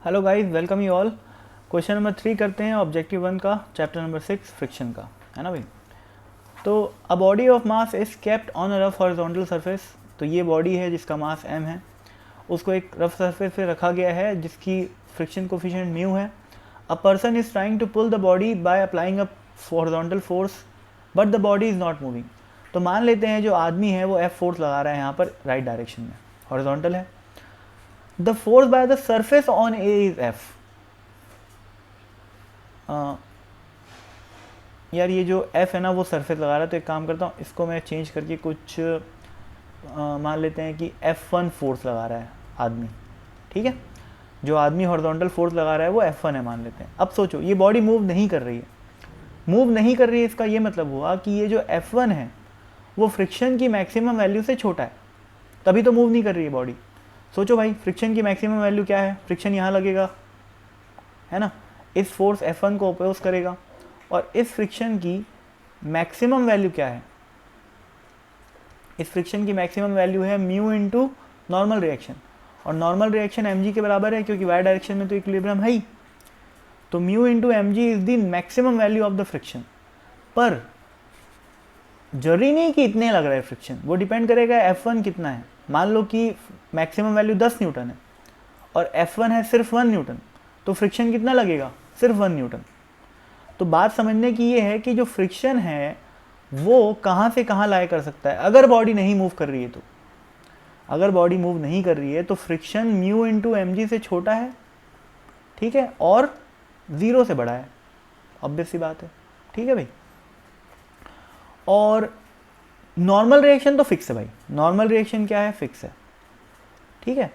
Hello guys, welcome you all. Question number 3 करते हैं objective 1 का, चैप्टर नंबर 6 फ्रिक्शन का, है ना भाई। तो a body of mass is kept on a rough horizontal surface. तो ये बॉडी है जिसका मास m है, उसको एक रफ सरफेस पे रखा गया है जिसकी फ्रिक्शन कोफिशिएंट म्यू है। A person is trying to pull the body by applying a horizontal force but the body is not moving. तो मान लेते हैं जो आदमी है वो F फोर्स लगा रहा है यहाँ पर राइट डायरेक्शन में, हॉरिजॉन्टल है। The force by the surface on A is F। यार ये जो F है ना वो सरफेस लगा रहा है, तो एक काम करता हूँ, इसको मैं चेंज करके कुछ मान लेते हैं कि F1 फोर्स लगा रहा है आदमी। ठीक है, जो आदमी हॉरिजॉन्टल फोर्स लगा रहा है वो F1 है मान लेते हैं। अब सोचो ये बॉडी मूव नहीं कर रही है, मूव नहीं कर रही है, इसका ये मतलब हुआ कि ये जो F1 है वो फ्रिक्शन की मैक्सिमम वैल्यू से छोटा है, तभी तो मूव नहीं कर रही है बॉडी। सोचो भाई, फ्रिक्शन की मैक्सिमम वैल्यू क्या है? फ्रिक्शन यहाँ लगेगा, है ना, इस फोर्स F1 को अपोज करेगा, और इस फ्रिक्शन की मैक्सिमम वैल्यू क्या है? इस फ्रिक्शन की मैक्सिमम वैल्यू है म्यू इंटू नॉर्मल रिएक्शन, और नॉर्मल रिएक्शन mg के बराबर है क्योंकि वाई डायरेक्शन में तो इक्विलिब्रियम है ही। तो mu into mg is the maximum value of the friction. पर जरूरी नहीं कि इतने लग रहा है फ्रिक्शन, वो डिपेंड करेगा F1 कितना है। मान लो कि मैक्सिमम वैल्यू 10 न्यूटन है और F1 है सिर्फ 1 न्यूटन, तो फ्रिक्शन कितना लगेगा? सिर्फ 1 न्यूटन। तो बात समझने की ये है कि जो फ्रिक्शन है वो कहाँ से कहाँ लाया कर सकता है अगर बॉडी नहीं मूव कर रही है। तो अगर बॉडी मूव नहीं कर रही है तो फ्रिक्शन म्यू इंटू mg से छोटा है, ठीक है, और 0 से बड़ा है, ऑब्वियस सी बात है। ठीक है भाई, और नॉर्मल रिएक्शन तो फिक्स है भाई, नॉर्मल रिएक्शन क्या है? फिक्स है। ठीक है,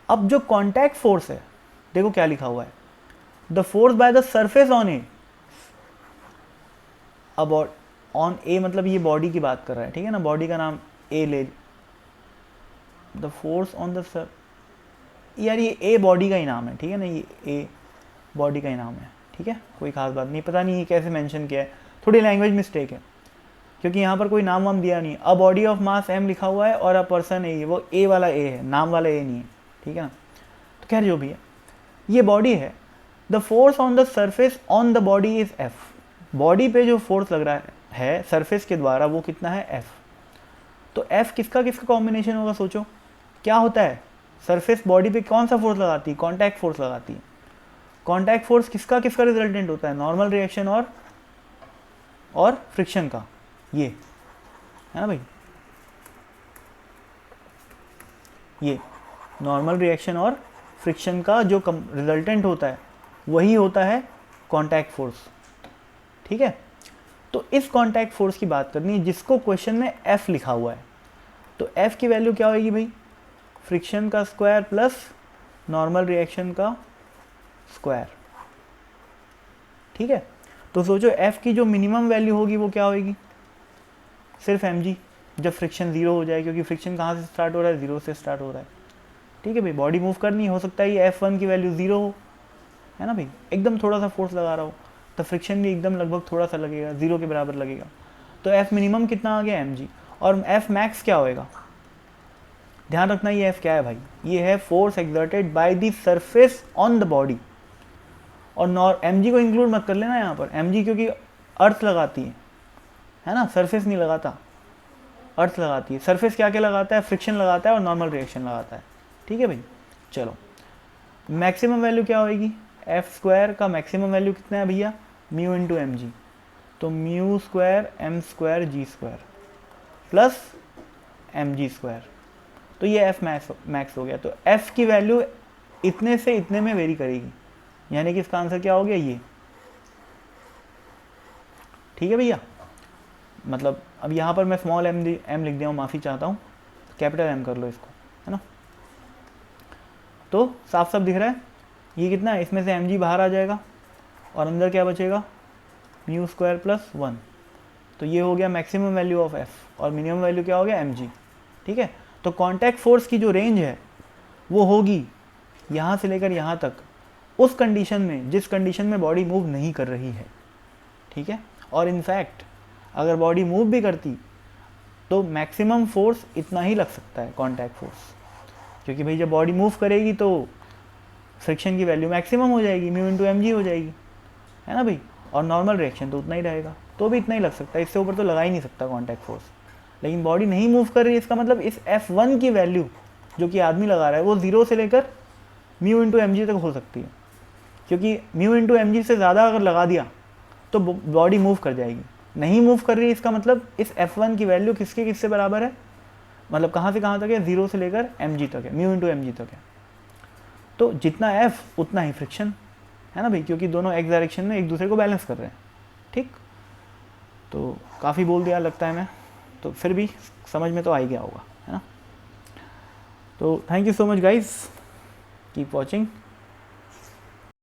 अब जो कॉन्टैक्ट फोर्स है, देखो क्या लिखा हुआ है, the force by the surface on A. अब ऑन ए मतलब ये बॉडी की बात कर रहा है, ठीक है ना, बॉडी का नाम ए ले, the force on the sir, यार ये ए बॉडी का ही नाम है, ठीक है ना, ये ए बॉडी का ही नाम है, ठीक है, कोई खास बात नहीं। पता नहीं ये कैसे मेंशन किया है, थोड़ी लैंग्वेज मिस्टेक है, क्योंकि यहाँ पर कोई नाम वाम दिया नहीं। A body of mass m लिखा हुआ है और अ पर्सन ए, वो ए वाला ए है, नाम वाला ए नहीं है, ठीक है ना। तो खैर जो भी है, ये बॉडी है, the force on the surface on the body is F। Body पे जो फोर्स लग रहा है सरफेस के द्वारा वो कितना है? F। तो F किसका किसका कॉम्बिनेशन होगा? सोचो क्या होता है, सरफेस बॉडी पे कौन सा फोर्स लगाती है? कॉन्टैक्ट फोर्स लगाती है। कॉन्टैक्ट फोर्स किसका किसका रिजल्टेंट होता है? नॉर्मल रिएक्शन और फ्रिक्शन का, ये है ना भाई, ये नॉर्मल रिएक्शन और फ्रिक्शन का जो रिजल्टेंट होता है वही होता है कॉन्टैक्ट फोर्स। ठीक है, तो इस कॉन्टैक्ट फोर्स की बात करनी है जिसको क्वेश्चन में F लिखा हुआ है। तो F की वैल्यू क्या होगी भाई? फ्रिक्शन का स्क्वायर प्लस नॉर्मल रिएक्शन का स्क्वायर। ठीक है, तो सोचो F की जो मिनिमम वैल्यू होगी वो क्या होगी? सिर्फ mg, जब फ्रिक्शन 0 हो जाए, क्योंकि फ्रिक्शन कहाँ से स्टार्ट हो रहा है? 0 से स्टार्ट हो रहा है। ठीक है भाई, बॉडी मूव करनी, हो सकता है ये F1 की वैल्यू 0 हो, है ना भाई, एकदम थोड़ा सा फोर्स लगा रहा हो तो फ्रिक्शन भी एकदम लगभग थोड़ा सा लगेगा, 0 के बराबर लगेगा। तो F मिनिमम कितना आ गया? mg। और F मैक्स क्या होएगा? ध्यान रखना ये F क्या है भाई, ये है force exerted by the surface on the body. और mg को इंक्लूड मत कर लेना यहाँ पर, mg क्योंकि अर्थ लगाती है ना, सरफेस नहीं लगाता, अर्थ लगाती है। सरफेस क्या क्या लगाता है? फ्रिक्शन लगाता है और नॉर्मल रिएक्शन लगाता है। ठीक है भाई, चलो मैक्सिमम वैल्यू क्या होगी? F स्क्वायर का मैक्सिमम वैल्यू कितना है भैया? Mu into mg। तो mu square m square g square plus mg square, तो ये F मैक्स हो गया। तो F की वैल्यू इतने से इतने में वेरी करेगी, यानी कि इसका आंसर क्या हो गया? ये। ठीक है भैया, मतलब अब यहाँ पर मैं स्मॉल m लिख दिया हूँ, माफ़ी चाहता हूँ, कैपिटल M कर लो इसको, है ना। तो साफ साफ दिख रहा है ये कितना है, इसमें से mg बाहर आ जाएगा और अंदर क्या बचेगा? Mu square plus 1। तो ये हो गया मैक्सिमम वैल्यू ऑफ F और मिनिमम वैल्यू क्या हो गया? mg। ठीक है, तो कॉन्टैक्ट फोर्स की जो रेंज है वो होगी यहाँ से लेकर यहाँ तक, उस कंडीशन में जिस कंडीशन में बॉडी मूव नहीं कर रही है। ठीक है, और इनफैक्ट अगर बॉडी मूव भी करती तो मैक्सिमम फोर्स इतना ही लग सकता है, कॉन्टैक्ट फोर्स, क्योंकि भाई जब बॉडी मूव करेगी तो फ्रिक्शन की वैल्यू मैक्सिमम हो जाएगी, म्यू इंटू एम जी हो जाएगी, है ना भाई। और नॉर्मल रिएक्शन तो उतना ही रहेगा, तो भी इतना ही लग सकता है, इससे ऊपर तो लगा ही नहीं सकता कॉन्टैक्ट फोर्स। लेकिन बॉडी नहीं मूव कर रही है, इसका मतलब इस F1 की वैल्यू जो कि आदमी लगा रहा है वो 0 से लेकर म्यू इंटू एम जी तक हो सकती है, क्योंकि म्यू इंटू एम जी से ज़्यादा अगर लगा दिया तो बॉडी मूव कर जाएगी। नहीं मूव कर रही है, इसका मतलब इस F1 की वैल्यू किससे बराबर है, मतलब कहाँ से कहाँ तक है, 0 से लेकर एम जी तक है, म्यू इंटू एम जी तक है। तो जितना F उतना ही फ्रिक्शन, है ना भाई, क्योंकि दोनों एक्स डायरेक्शन में एक दूसरे को बैलेंस कर रहे हैं। ठीक, तो काफ़ी बोल दिया लगता है मैं, तो फिर भी समझ में तो आ ही गया होगा, है ना। तो thank you so much guys, keep watching.